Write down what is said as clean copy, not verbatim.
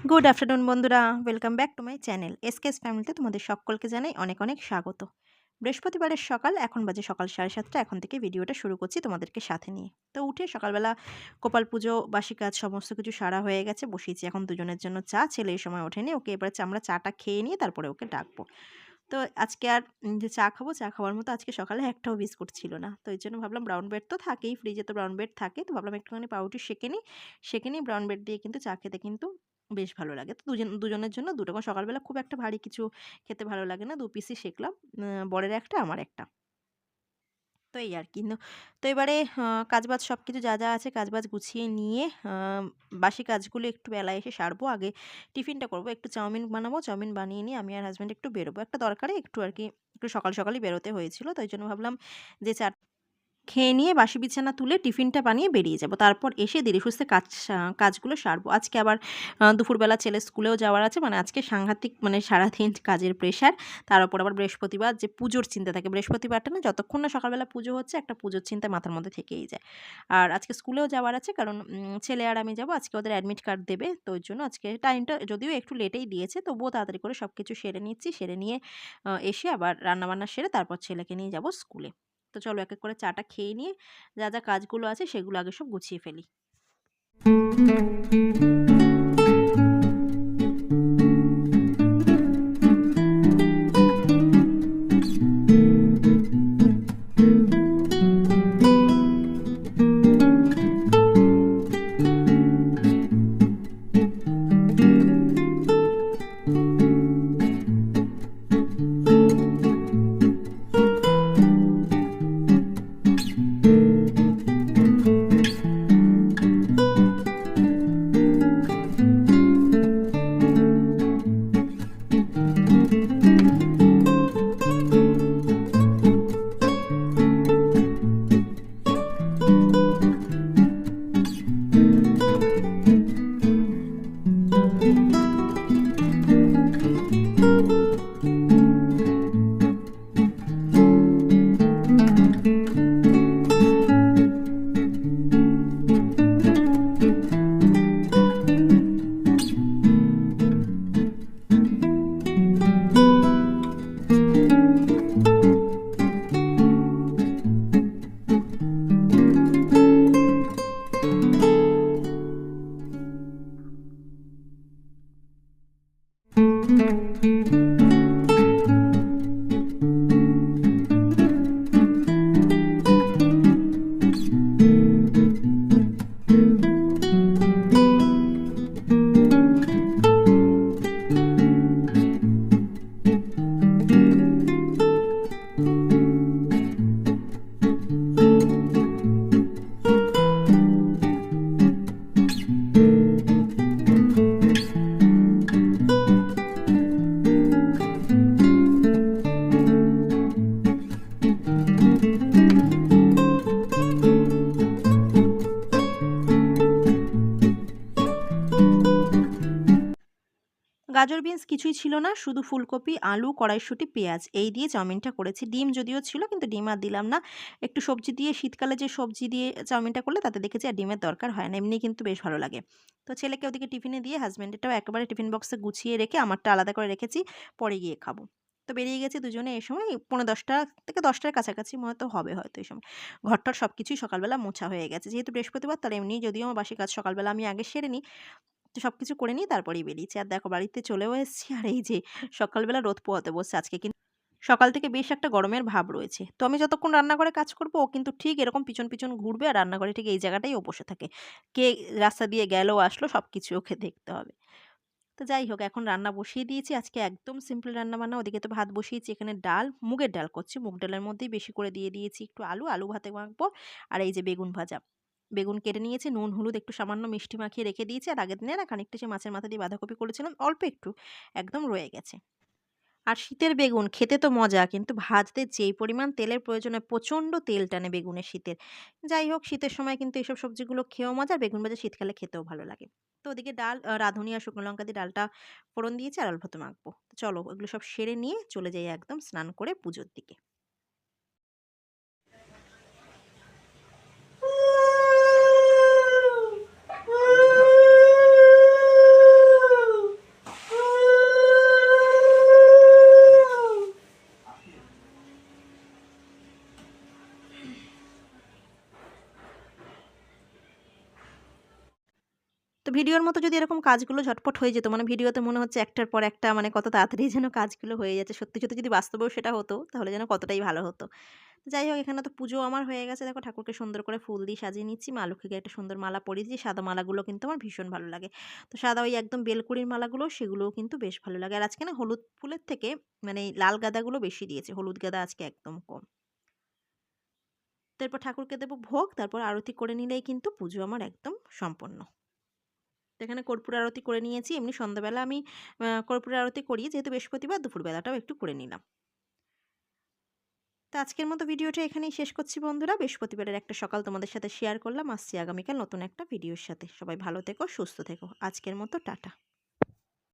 Good afternoon বন্ধুরা, welcome back to my channel SKS ফ্যামিলিতে তোমাদের সকলকে জানাই অনেক অনেক স্বাগত। বৃহস্পতিবারের সকাল, এখন বাজে সকাল 7:30। এখন থেকে ভিডিওটা শুরু করছি তোমাদেরকে সাথে নিয়ে। তো উঠে সকালবেলা গোপাল পুজো, বাসি কাজ সমস্ত কিছু সারা হয়ে গেছে, বসিয়েছি এখন দুজনের জন্য চা। ছেলে এই সময় ওঠেনি, ওকে এবার আমরা চাটা খেয়ে নিয়ে তারপরে ওকে ডাকবো। তো আজকে আর যে চা খাবো, চা খাওয়ার মতো আজকে সকালে একটাও বিস্কুট ছিল না। তো এই জন্য ভাবলাম ব্রাউন ব্রেড তো থাকেই, ফ্রিজে তো ব্রাউন ব্রেড থাকে, তো ভাবলাম একটুখানি পাউরুটি সেঁকে নিই ব্রাউন ব্রেড দিয়ে কিন্তু চা খেতে কিন্তু বেশ ভালো লাগে। তো দুজনের জন্য দুটো, কারণ সকালবেলা খুব একটা ভারী কিছু খেতে ভালো লাগে না। ২ পিসই সেঁকলাম, বরের একটা আমার একটা। তো এই আর কি। তো এবারে কাজবাজ সবকিছু যা আছে কাজবাজ গুছিয়ে নিয়ে বাসি কাজগুলো একটু বেলায় এসে সারবো। আগে টিফিনটা করবো, একটু চাউমিন বানাবো। চাউমিন বানিয়ে নিয়ে আমি আর হাসব্যান্ড একটু বেরোবো। একটা দরকারে একটু আর কি, একটু সকালই বেরোতে হয়েছিল। তো এইজন্য ভাবলাম যে খেয়ে নিয়ে বাসি বিছানা তুলে টিফিনটা বানিয়ে বেরিয়ে যাব। তারপর এসে ধীরে-সুস্থে কাজগুলো সারবো। আজকে আবার দুপুরবেলা ছেলের স্কুলেও যাওয়ার আছে। মানে আজকে সাংঘাতিক, মানে সারাদিন কাজের প্রেশার। তার উপর আবার বৃহস্পতিবার, যে পুজোর চিন্তা থাকে। বৃহস্পতিবারটা না, যতক্ষণ না সকালবেলা পুজো হচ্ছে একটা পুজোর চিন্তা মাথার মধ্যে থেকেই যায়। আর আজকে স্কুলেও যাওয়ার আছে, কারণ ছেলে আর আমি যাব। আজকে ওদের অ্যাডমিট কার্ড দেবে। তো ওই জন্য আজকে টাইমটা যদিও একটু লেটেই দিয়েছে, তবুও তাড়াতাড়ি করে সবকিছু সেরে নিচ্ছি। সেরে নিয়ে এসে আবার রান্নাবান্না সেরে তারপর ছেলেকে নিয়ে যাব স্কুলে। তো চলো এক এক করে চাটা খেয়ে নিয়ে যা কাজগুলো আছে সেগুলো আগে সব গুছিয়ে ফেলি। গাজর বিনস কিছুই ছিল না, শুধু ফুলকপি, আলু, কড়াইশুঁটি, পেঁয়াজ এই দিয়ে চাউমিনটা করেছি। ডিম যদিও ছিল, কিন্তু ডিম আর দিলাম না। একটু সবজি দিয়ে, শীতকালে যে সবজি দিয়ে চাউমিনটা করলে তাতে দেখেছি আর ডিমের দরকার হয় না, এমনি কিন্তু বেশ ভালো লাগে। তো ছেলেকে ওদিকে টিফিনে দিয়ে হাজব্যান্ডেরটাও একেবারে টিফিন বক্সে গুছিয়ে রেখে আমারটা আলাদা করে রেখেছি, পরে গিয়ে খাবো। তো বেরিয়ে গেছি দুজনে। এই সময় 10:45 থেকে 10টার কাছাকাছি হয়তো হবে, হয়তো এই সময় ঘরটার সব কিছুই সকালবেলা মোছা হয়ে গেছে। যেহেতু বৃহস্পতিবার, তার এমনি যদিও আমার বাসি কাজ সকালবেলা আমি আগে সেরে নিই, তো সবকিছু করে নিয়ে তারপরেই বেরিয়েছি। আর দেখো বাড়িতে চলেও এসেছি, আর এই যে সকালবেলা রোদ পোহাতে বসছে। আজকে কিন্তু সকাল থেকে বেশ একটা গরমের ভাব রয়েছে। তো আমি যতক্ষণ রান্নাঘরে কাজ করব, ও কিন্তু ঠিক এরকম পিছন ঘুরবে, আর রান্নাঘরে ঠিক এই জায়গাটাই ও বসে থাকে। কে রাস্তা দিয়ে গেল আসলো সবকিছু ওকে দেখতে হবে। তো যাই হোক, এখন রান্না বসিয়ে দিয়েছি। আজকে একদম সিম্পল রান্নাবান্না। ওদিকে তো ভাত বসিয়েছি, এখানে ডাল, মুগের ডাল করছি। মুগ ডালের মধ্যেই বেশি করে দিয়ে দিয়েছি একটু আলু ভাতে মাখবো। আর এই যে বেগুন ভাজা। বেগুন কেটে নিয়েছি, নুন, হলুদ, একটু সামান্য মিষ্টি মাখিয়ে রেখে দিয়েছি। আর আগের দিনে না খানিকটা সে মাছের মাথা দিয়ে বাঁধাকপি করেছিলাম, অল্প একটু, একদম রয়ে গেছে। আর শীতের বেগুন খেতে তো মজা, কিন্তু ভাজতে যেই পরিমাণ তেলের প্রয়োজন হয়, প্রচণ্ড তেল টানে বেগুনের শীতের। যাই হোক, শীতের সময় কিন্তু এইসব সবজিগুলো খেয়েও মজা, আর বেগুন ভাজা শীতকালে খেতেও ভালো লাগে। তো ওদিকে ডাল, রাঁধুনি আর শুকনো লঙ্কা দিয়ে ডালটা ফোড়ন দিয়েছি, আর আলু ভাতে মাখবো। তো চলো ওগুলো সব সেরে নিয়ে চলে যাই একদম স্নান করে পুজোর দিকে। ভিডিওর মতো যদি এরকম কাজগুলো ঝটপট হয়ে যেত, মানে ভিডিওতে মনে হচ্ছে একটার পর একটা মানে কত তাড়াতাড়ি যেন কাজগুলো হয়ে যাচ্ছে। সত্যি, সত্যি যদি বাস্তবেও সেটা হতো তাহলে যেন কতটাই ভালো হতো। তো যাই হোক, এখানে তো পুজো আমার হয়ে গেছে। দেখো ঠাকুরকে সুন্দর করে ফুল দিয়ে সাজিয়ে নিচ্ছি। মা লক্ষ্মীকে একটা সুন্দর মালা পরিয়ে দিয়েছি। সাদা মালাগুলো কিন্তু আমার ভীষণ ভালো লাগে। তো সাদা ওই একদম বেলকুড়ির মালাগুলো, সেগুলোও কিন্তু বেশ ভালো লাগে। আর আজকে না হলুদ ফুলের থেকে মানে এই লাল গাঁদাগুলো বেশি দিয়েছে। হলুদ গাঁদা আজকে একদম কম। তারপর ঠাকুরকে দেব ভোগ, তারপর আরতি করে নিলেই কিন্তু পুজো আমার একদম সম্পন্ন। তো এখানে কর্পূর আরতি করে নিয়েছি। এমনি সন্ধ্যাবেলা আমি কর্পূর আরতি করি, যেহেতু বৃহস্পতিবার দুপুরবেলাটাও একটু করে নিলাম। তো আজকের মতো ভিডিওটা এখানেই শেষ করছি বন্ধুরা। বৃহস্পতিবারের একটা সকাল তোমাদের সাথে শেয়ার করলাম। আসছি আগামীকাল নতুন একটা ভিডিওর সাথে। সবাই ভালো থেকো, সুস্থ থেকো। আজকের মতো টাটা।